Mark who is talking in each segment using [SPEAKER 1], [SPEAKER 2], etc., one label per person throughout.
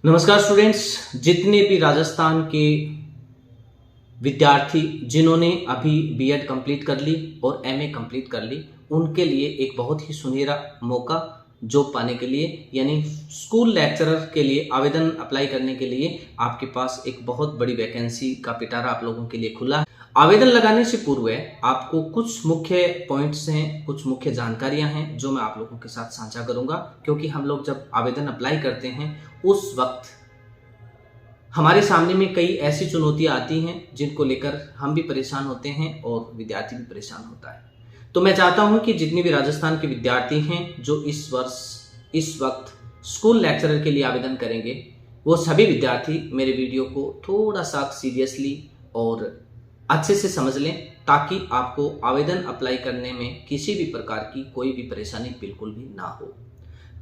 [SPEAKER 1] नमस्कार स्टूडेंट्स, जितने भी राजस्थान के विद्यार्थी जिन्होंने अभी बीएड कंप्लीट कर ली और एमए कंप्लीट कर ली, उनके लिए एक बहुत ही सुनहरा मौका जॉब पाने के लिए, यानी स्कूल लेक्चरर के लिए आवेदन अप्लाई करने के लिए आपके पास एक बहुत बड़ी वैकेंसी का पिटारा आप लोगों के लिए खुला है। आवेदन लगाने से पूर्व आपको कुछ मुख्य पॉइंट्स हैं, कुछ मुख्य जानकारियां हैं जो मैं आप लोगों के साथ साझा करूंगा, क्योंकि हम लोग जब आवेदन अप्लाई करते हैं उस वक्त हमारे सामने में कई ऐसी चुनौतियां आती हैं जिनको लेकर हम भी परेशान होते हैं और विद्यार्थी भी परेशान होता है। तो मैं चाहता हूं कि जितने भी राजस्थान के विद्यार्थी हैं जो इस वक्त स्कूल लेक्चरर के लिए आवेदन करेंगे, वो सभी विद्यार्थी मेरे वीडियो को थोड़ा सा सीरियसली और अच्छे से समझ लें, ताकि आपको आवेदन अप्लाई करने में किसी भी प्रकार की कोई भी परेशानी बिल्कुल भी ना हो।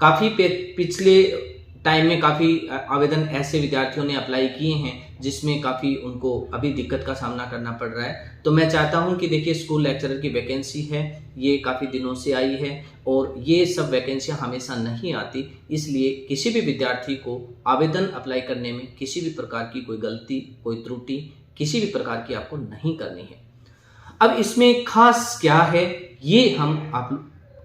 [SPEAKER 1] काफ़ी पिछले टाइम में काफ़ी आवेदन ऐसे विद्यार्थियों ने अप्लाई किए हैं जिसमें काफ़ी उनको अभी दिक्कत का सामना करना पड़ रहा है। तो मैं चाहता हूं कि देखिए, स्कूल लेक्चरर की वैकेंसी है, ये काफ़ी दिनों से आई है और ये सब वैकेंसियां हमेशा नहीं आती, इसलिए किसी भी विद्यार्थी को आवेदन अप्लाई करने में किसी भी प्रकार की कोई गलती, कोई त्रुटि किसी भी प्रकार की आपको नहीं करनी है। अब इसमें खास क्या है, ये हम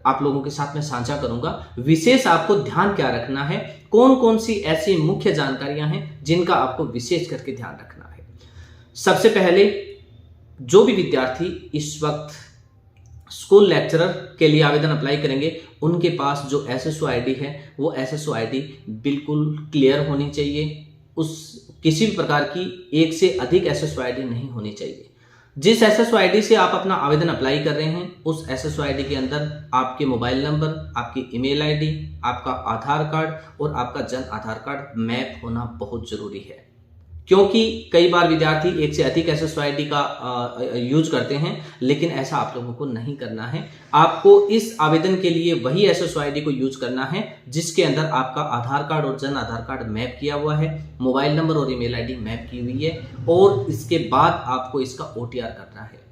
[SPEAKER 1] आप लोगों के साथ में साझा करूंगा। विशेष आपको ध्यान क्या रखना है, कौन कौन सी ऐसी मुख्य जानकारियां हैं जिनका आपको विशेष करके ध्यान रखना है। सबसे पहले, जो भी विद्यार्थी इस वक्त स्कूल लेक्चरर के लिए आवेदन अप्लाई करेंगे, उनके पास जो एसएसओ आईडी है वो एसएसओ आईडी बिल्कुल क्लियर होनी चाहिए। किसी भी प्रकार की एक से अधिक एसएसओ आईडी नहीं होनी चाहिए। जिस एसएसओ आईडी से आप अपना आवेदन अप्लाई कर रहे हैं, उस एसएसओ आईडी के अंदर आपके मोबाइल नंबर, आपकी ईमेल आईडी, आपका आधार कार्ड और आपका जन आधार कार्ड मैप होना बहुत जरूरी है। क्योंकि कई बार विद्यार्थी एक से अधिक एसएसओ आईडी का यूज करते हैं, लेकिन ऐसा आप लोगों को नहीं करना है। आपको इस आवेदन के लिए वही एसएसओ आईडी को यूज करना है जिसके अंदर आपका आधार कार्ड और जन आधार कार्ड मैप किया हुआ है, मोबाइल नंबर और ईमेल आईडी मैप की हुई है, और इसके बाद आपको इसका ओटीआर करना है।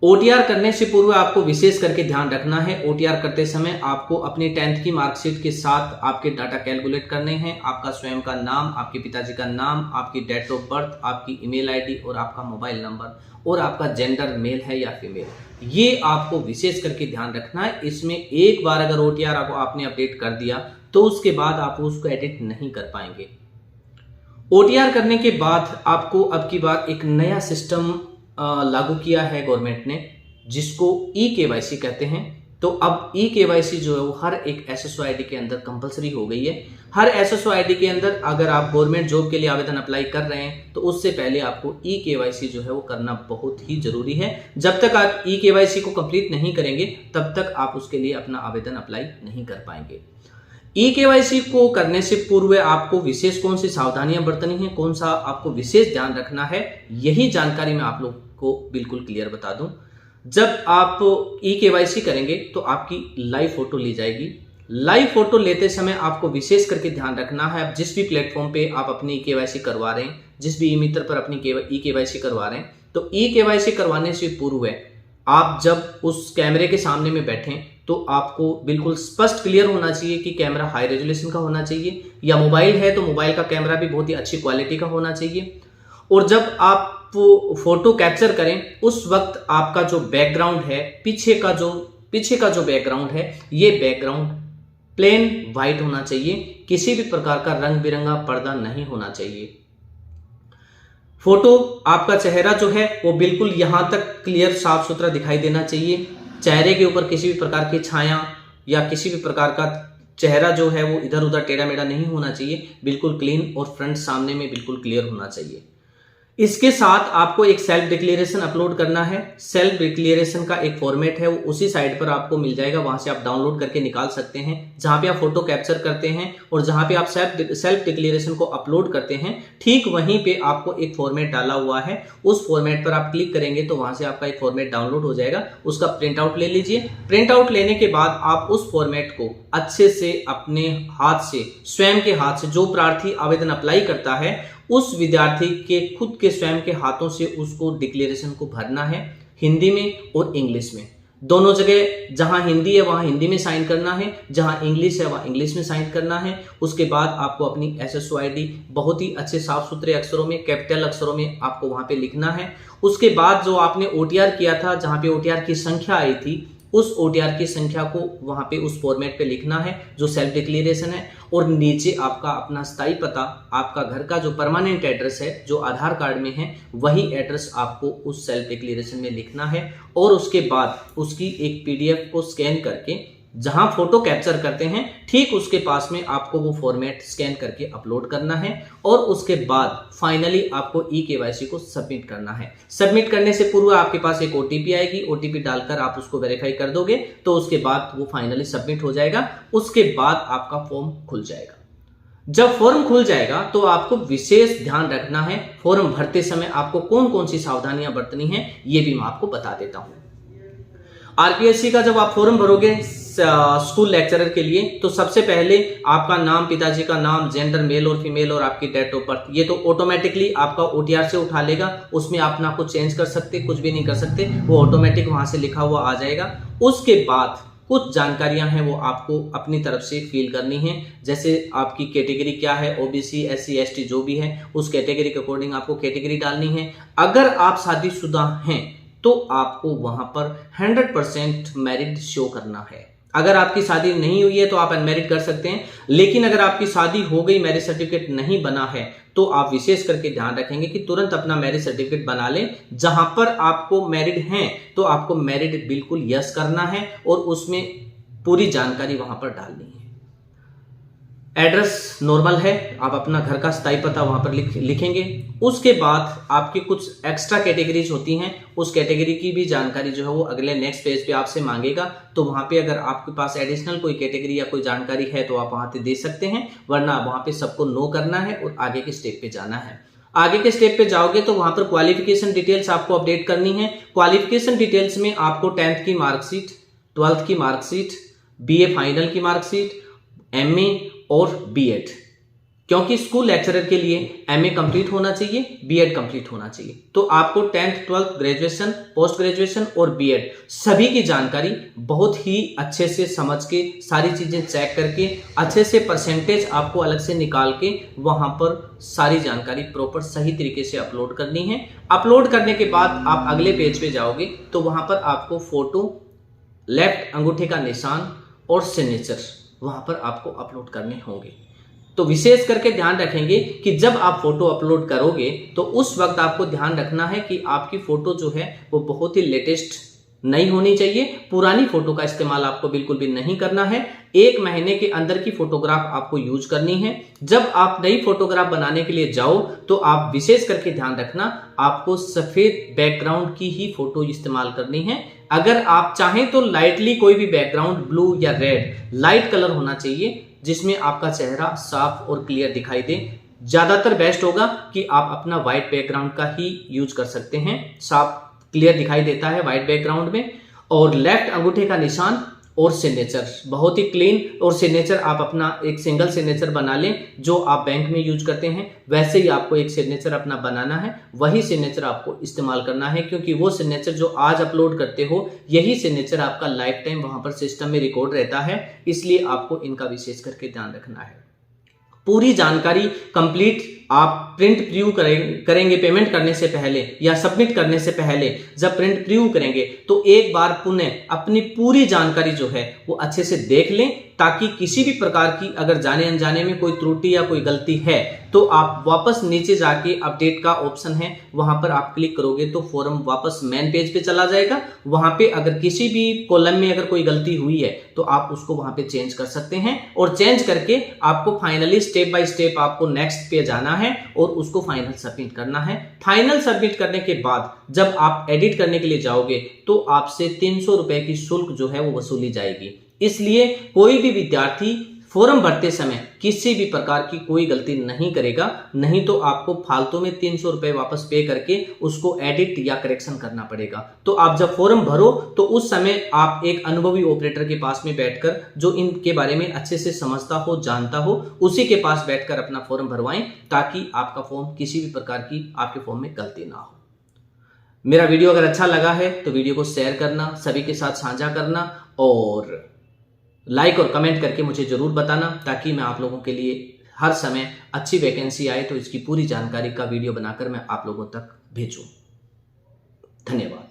[SPEAKER 1] ओटीआर करने से पूर्व आपको विशेष करके ध्यान रखना है, ओटीआर करते समय आपको अपनी 10th की मार्कशीट के साथ आपके डाटा कैलकुलेट करने हैं। आपका स्वयं का नाम, आपके पिताजी का नाम, आपकी डेट ऑफ बर्थ, आपकी ईमेल आईडी और आपका मोबाइल नंबर और आपका जेंडर मेल है या फीमेल, ये आपको विशेष करके ध्यान रखना है। इसमें एक बार अगर ओटीआर आपने अपडेट कर दिया तो उसके बाद आप उसको एडिट नहीं कर पाएंगे। ओटीआर करने के बाद आपको अब की बार एक नया सिस्टम लागू किया है गवर्नमेंट ने, जिसको ई-केवाईसी कहते हैं। तो अब ई-केवाईसी जो है वो हर एक एसएसओ आईडी के अंदर कंपलसरी हो गई है। हर एसएसओ आईडी के अंदर अगर आप गवर्नमेंट जॉब के लिए आवेदन अप्लाई कर रहे हैं तो उससे पहले आपको ई-केवाईसी जो है वो करना बहुत ही जरूरी है। जब तक आप ई-केवाईसी को कंप्लीट नहीं करेंगे तब तक आप उसके लिए अपना आवेदन अप्लाई नहीं कर पाएंगे। ई-केवाईसी को करने से पूर्व आपको विशेष कौन सी सावधानियां बरतनी है, कौन सा आपको विशेष ध्यान रखना है, यही जानकारी मैं आप लोग को बिल्कुल क्लियर बता दूं। जब आप ई-केवाईसी करेंगे तो आपकी लाइव फोटो ली जाएगी। लाइव फोटो लेते समय आपको विशेष करके ध्यान रखना है, आप जिस भी प्लेटफॉर्म पे आप अपनी ई-केवाईसी करवा रहे हैं, जिस भी ई-मित्र पर अपनी ई-केवाईसी करवा रहे हैं, तो ई-केवाईसी करवाने से पूर्व आप जब उस कैमरे के सामने में बैठें तो आपको बिल्कुल स्पष्ट क्लियर होना चाहिए कि कैमरा हाई रेजोल्यूशन का होना चाहिए, या मोबाइल है तो मोबाइल का कैमरा भी बहुत ही अच्छी क्वालिटी का होना चाहिए। और जब आप फोटो कैप्चर करें उस वक्त आपका जो बैकग्राउंड है, पीछे का जो बैकग्राउंड है, ये बैकग्राउंड प्लेन व्हाइट होना चाहिए, किसी भी प्रकार का रंग बिरंगा पर्दा नहीं होना चाहिए। फोटो आपका चेहरा जो है वो बिल्कुल यहां तक क्लियर साफ सुथरा दिखाई देना चाहिए। चेहरे के ऊपर किसी भी प्रकार की छाया या किसी भी प्रकार का चेहरा जो है वो इधर उधर टेढ़ा मेढ़ा नहीं होना चाहिए, बिल्कुल क्लीन और फ्रंट सामने में बिल्कुल क्लियर होना चाहिए। इसके साथ आपको एक सेल्फ डिक्लेरेशन अपलोड करना है। सेल्फ डिक्लेरेशन का एक फॉर्मेट है, वो उसी साइट पर आपको मिल जाएगा, वहां से आप डाउनलोड करके निकाल सकते हैं। जहां पे आप फोटो कैप्चर करते हैं और जहां पे आप सेल्फ डिक्लेरेशन को अपलोड करते हैं, ठीक वहीं पे आपको एक फॉर्मेट डाला हुआ है। उस फॉर्मेट पर आप क्लिक करेंगे तो वहां से आपका एक फॉर्मेट डाउनलोड हो जाएगा, उसका प्रिंट आउट ले लीजिए। प्रिंट आउट लेने के बाद आप उस फॉर्मेट को अच्छे से अपने हाथ से, स्वयं के हाथ से, जो प्रार्थी आवेदन अप्लाई करता है उस विद्यार्थी के खुद के स्वयं के हाथों से उसको डिक्लेरेशन को भरना है, हिंदी में और इंग्लिश में। दोनों जगह जहां हिंदी है वहां हिंदी में साइन करना है, जहां इंग्लिश है वहां इंग्लिश में साइन करना है। उसके बाद आपको अपनी SSO ID बहुत ही अच्छे साफ सुथरे अक्षरों में, कैपिटल अक्षरों में आपको वहां पे लिखना है। उसके बाद जो आपने OTR किया था, जहां पे OTR की संख्या आई थी, उस OTR की संख्या को वहां पे उस फॉर्मेट पे लिखना है जो सेल्फ डिक्लेरेशन है। और नीचे आपका अपना स्थायी पता, आपका घर का जो परमानेंट एड्रेस है जो आधार कार्ड में है, वही एड्रेस आपको उस सेल्फ डिक्लेरेशन में लिखना है। और उसके बाद उसकी एक PDF को स्कैन करके, जहां फोटो कैप्चर करते हैं ठीक उसके पास में आपको वो फॉर्मेट स्कैन करके अपलोड करना है। और उसके बाद फाइनली आपको eKYC को सबमिट करना है। सबमिट करने से पूर्व आपके पास एक OTP आएगी, OTP डालकर आप उसको वेरीफाई कर दोगे तो उसके बाद वो फाइनली सबमिट हो जाएगा। उसके बाद आपका फॉर्म खुल जाएगा। जब फॉर्म खुल जाएगा तो आपको विशेष ध्यान रखना है, फॉर्म भरते समय आपको कौन कौन सी सावधानियां बरतनी है ये भी मैं आपको बता देता हूं। RPSC का जब आप फॉर्म भरोगे स्कूल लेक्चरर के लिए, तो सबसे पहले आपका नाम, पिताजी का नाम, जेंडर मेल और फीमेल और आपकी डेट ऑफ बर्थ, ये तो ऑटोमेटिकली आपका OTR से उठा लेगा। उसमें आप ना कुछ चेंज कर सकते, कुछ भी नहीं कर सकते, वो ऑटोमेटिक वहां से लिखा हुआ आ जाएगा। उसके बाद कुछ जानकारियां हैं वो आपको अपनी तरफ से फिल करनी है, जैसे आपकी कैटेगरी क्या है, OBC SC ST जो भी है उस कैटेगरी के अकॉर्डिंग आपको कैटेगरी डालनी है। अगर आप शादीशुदा हैं तो आपको वहां पर 100% मैरिड शो करना है। अगर आपकी शादी नहीं हुई है तो आप अनमैरिड कर सकते हैं, लेकिन अगर आपकी शादी हो गई, मैरिज सर्टिफिकेट नहीं बना है, तो आप विशेष करके ध्यान रखेंगे कि तुरंत अपना मैरिज सर्टिफिकेट बना लें। जहां पर आपको मैरिड हैं तो आपको मैरिड बिल्कुल यस करना है और उसमें पूरी जानकारी वहां पर डालनी है। एड्रेस नॉर्मल है, आप अपना घर का स्थायी पता वहां पर लिखेंगे। उसके बाद आपकी कुछ एक्स्ट्रा कैटेगरीज होती हैं, उस कैटेगरी की भी जानकारी जो है वो अगले नेक्स्ट पेज पे आपसे मांगेगा। तो वहां पे अगर आपके पास एडिशनल कोई कैटेगरी या कोई जानकारी है तो आप वहां पे दे सकते हैं, वरना वहां पे सबको नो करना है और आगे के स्टेप पे जाना है। आगे के स्टेप पे जाओगे तो वहां पर क्वालिफिकेशन डिटेल्स आपको अपडेट करनी है। क्वालिफिकेशन डिटेल्स में आपको 10th की मार्कशीट, 12th की मार्कशीट, BA फाइनल की मार्कशीट, MA और B.Ed, क्योंकि स्कूल लेक्चरर के लिए MA कंप्लीट होना चाहिए, B.Ed कंप्लीट होना चाहिए। तो आपको 10th 12th graduation, post graduation और B.Ed सभी की जानकारी बहुत ही अच्छे से समझ के, सारी चीजें चेक करके, अच्छे से परसेंटेज आपको अलग से निकाल के वहां पर सारी जानकारी प्रॉपर सही तरीके से अपलोड करनी है। अपलोड करने के बाद आप अगले पेज पे जाओगे तो वहां पर आपको फोटो, लेफ्ट अंगूठे का निशान और सिग्नेचर वहां पर आपको अपलोड करने होंगे। तो विशेष करके ध्यान रखेंगे कि जब आप फोटो अपलोड करोगे तो उस वक्त आपको ध्यान रखना है कि आपकी फोटो जो है वो बहुत ही लेटेस्ट नहीं होनी चाहिए। पुरानी फोटो का इस्तेमाल आपको बिल्कुल भी नहीं करना है। 1 महीने के अंदर की फोटोग्राफ आपको यूज करनी है। जब आप नई फोटोग्राफ बनाने के लिए जाओ तो आप विशेष करके ध्यान रखना, आपको सफेद बैकग्राउंड की ही फोटो इस्तेमाल करनी है। अगर आप चाहें तो लाइटली कोई भी बैकग्राउंड, ब्लू या रेड, लाइट कलर होना चाहिए जिसमें आपका चेहरा साफ और क्लियर दिखाई दे। ज्यादातर बेस्ट होगा कि आप अपना व्हाइट बैकग्राउंड का ही यूज कर सकते हैं, साफ क्लियर दिखाई देता है व्हाइट बैकग्राउंड में। और लेफ्ट अंगूठे का निशान और सिग्नेचर बहुत ही क्लीन, और सिग्नेचर आप अपना एक सिंगल सिग्नेचर बना लें जो आप बैंक में यूज करते हैं, वैसे ही आपको एक सिग्नेचर अपना बनाना है। वही सिग्नेचर आपको इस्तेमाल करना है, क्योंकि वो सिग्नेचर जो आज अपलोड करते हो यही सिग्नेचर आपका लाइफ टाइम वहां पर सिस्टम में रिकॉर्ड रहता है, इसलिए आपको इनका विशेष करके ध्यान रखना है। पूरी जानकारी कंप्लीट आप प्रिंट प्रीव्यू करेंगे पेमेंट करने से पहले या सबमिट करने से पहले। जब प्रिंट प्रीव्यू करेंगे तो एक बार पुनः अपनी पूरी जानकारी जो है वो अच्छे से देख लें, ताकि किसी भी प्रकार की अगर जाने अनजाने में कोई त्रुटि या कोई गलती है तो आप वापस नीचे जाके अपडेट का ऑप्शन है, वहां पर आप क्लिक करोगे तो फॉर्म वापस मेन पेज पे चला जाएगा। वहां पे अगर किसी भी कॉलम में अगर कोई गलती हुई है तो आप उसको वहां पे चेंज कर सकते हैं, और चेंज करके आपको फाइनली स्टेप बाय स्टेप आपको नेक्स्ट पे जाना है और उसको फाइनल सबमिट करना है। फाइनल सबमिट करने के बाद जब आप एडिट करने के लिए जाओगे तो आपसे 300 रुपए की शुल्क जो है वो वसूली जाएगी। इसलिए कोई भी विद्यार्थी फॉर्म भरते समय किसी भी प्रकार की कोई गलती नहीं करेगा, नहीं तो आपको फालतू में 300 रुपए वापस पे करके उसको एडिट या करेक्शन करना पड़ेगा। तो आप जब फॉर्म भरो तो उस समय आप एक अनुभवी ऑपरेटर के पास में बैठकर, जो इनके बारे में अच्छे से समझता हो, जानता हो, उसी के पास बैठकर अपना फॉर्म भरवाएं, ताकि आपका फॉर्म किसी भी प्रकार की आपके फॉर्म में गलती ना हो। मेरा वीडियो अगर अच्छा लगा है तो वीडियो को शेयर करना, सभी के साथ साझा करना और लाइक और कमेंट करके मुझे ज़रूर बताना, ताकि मैं आप लोगों के लिए हर समय अच्छी वैकेंसी आए तो इसकी पूरी जानकारी का वीडियो बनाकर मैं आप लोगों तक भेजूं। धन्यवाद।